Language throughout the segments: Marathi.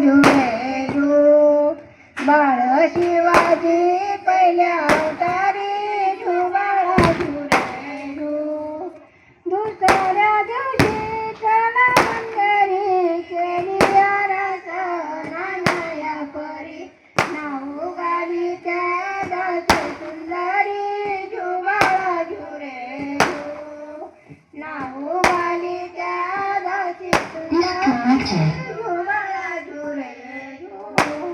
झुरे झू बाळ शिवाजी पहिल्या अवतारी झू बाळा झुरे झू दुसऱ्या दिवशी चला मंगरी केली आरस नानाया परी नाऊ गावी त्या दासी सुंदरी झू बाळा झुरे झू नाऊ गावी त्या दासी सुंदरी झू बाळा झुरे झू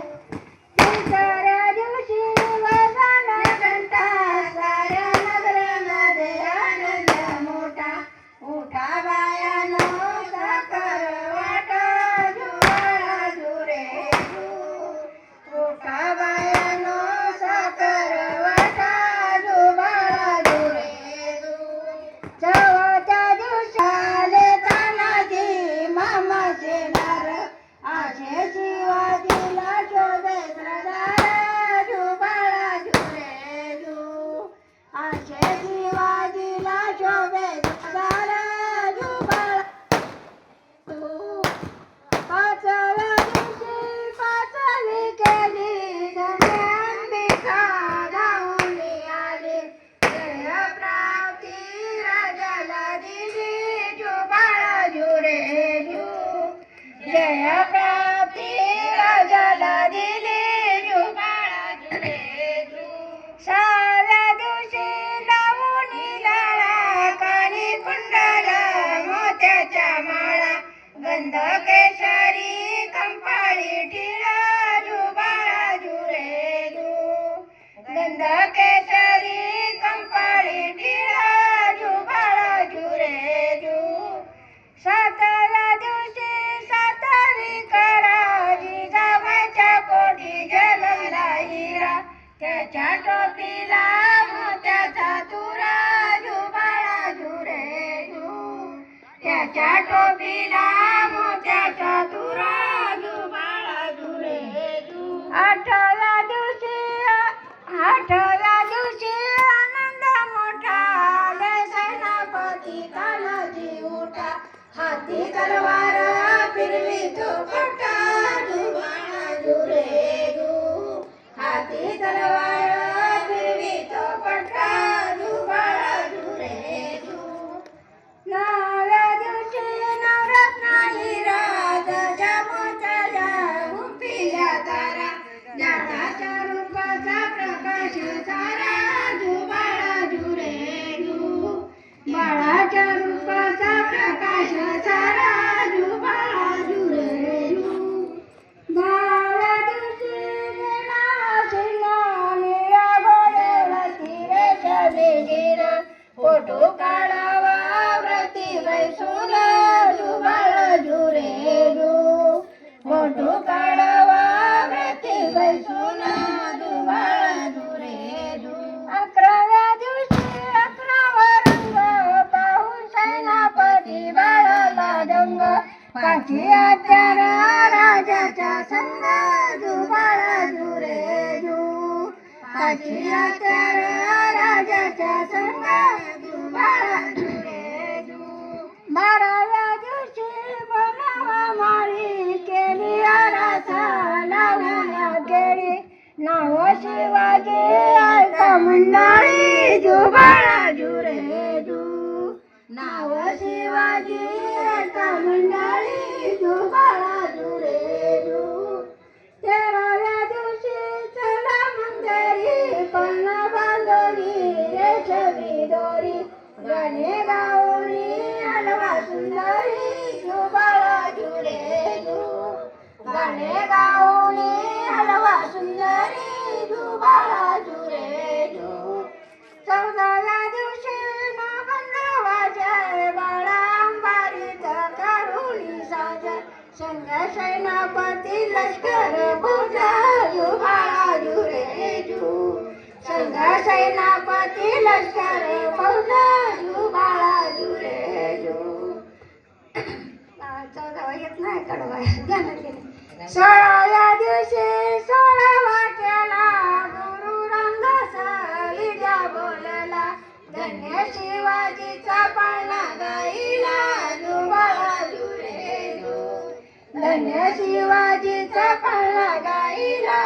तिसऱ्या दिवशी वाजला घंटा साऱ्या नगरामध्ये आनंद मोठा उठा बायानो साखर वाटा झू बाळा झुरे झू उठा बायानो साखर वाटा झू बाळा झुरे झू चवथ्या दिवशी आले तानाजी मामा शेणार आशे शिवाजीला शोभे सरदार झू बाळा झुरे झू आशे शिवाजीला शोभे सरदार झू बाळा झू पाचव्या दिवशी पाचवी केली धन्य अंबिका धावून आली जय प्राप्ती राजाला दिली झू बाळा झुरे झू जय प्राप्ती राजाला दिली झू बाळा झुरे झू सहाव्या दिवशी लावून लाळा कानी कुंडल मोत्याच्या माळा गंध केशरी कंपाळी टिळा झू बाळा झुरे झू गंध केशरी कंपाळी टिळा झू बाळा झुरे झू सातव्या दिवशी सातवी करा जिजाबाईच्या पोटी जन्मला हिरा त्याच्या टोपीला मोत्याचा तुरा झू बाळा झुरे झू त्याच्या टोपीला मोत्याचा तुरा झू बाळा झुरे झू आठव्या दिवशी आनंद मोठा आले सेनापती तानाजी उठा हाती तलवार फिरवी तो पट्टा झू बाळा झुरे झू हाती तलवार फिरवी तो पट्टा झू बाळा झुरे झू नवव्या दिवशी नवरत्न हिरा त्याच्या मोत्याच्या गुंफिल्या तारा ज्ञानाच्या रूपाचा प्रकाश सारा झू बाळा झुरे झू बाळाच्या रूपाचा प्रकाश सारा झू बाळा झुरे झू दहाव्या दिवशी निळ्या घोड्यावरती रेशमी गिर फोटो काढावा व्रती बैसून झू बाळा झुरे झू फोटो काढावा व्रती बैसून झू बाळा झुरे झू अकराव्या दिवशी 11वा रंग पाहून सेनापती बाळाला दंग पाठी हत्यार राजाचा संग झू बाळा झुरे झू पाठी हत्यार राजाचा संग झू बाळा झुरे झू 12व्या दिवशी बनावा माळी केली आरासा लावून केली नाव शिवाजी ऐका मंडळी झू बाळा झुरे झू नाव शिवाजी ऐका मंडळी झू बाळा झुरे झू 13व्या दिवशी चला मंगरी पण बांधोरी रेशमी दोरी गाणे गाऊनी हलवा सुंदरी झू बाळा झुरे झू गाणे गाऊनी हलवा सुंदरी झू बाळा झुरे झू 14व्या दिवशी नागंधवाजय बाळा अंबारीत करुणी साजय संग सेनापती लष्कर पूजा झू बाळा झुरे झू संग सेनापती लष्कर पूजा झू बाळा झुरे झू 14वा येत नाही कडवा ध्यानात गेले 16व्या दिवशी 16वा केला गुरु रामदास विजा बोलला धन्य शिवाजीचा पाळणा गाईला झू बाळा झुरे झू धन्य शिवाजीचा जपाला गाईला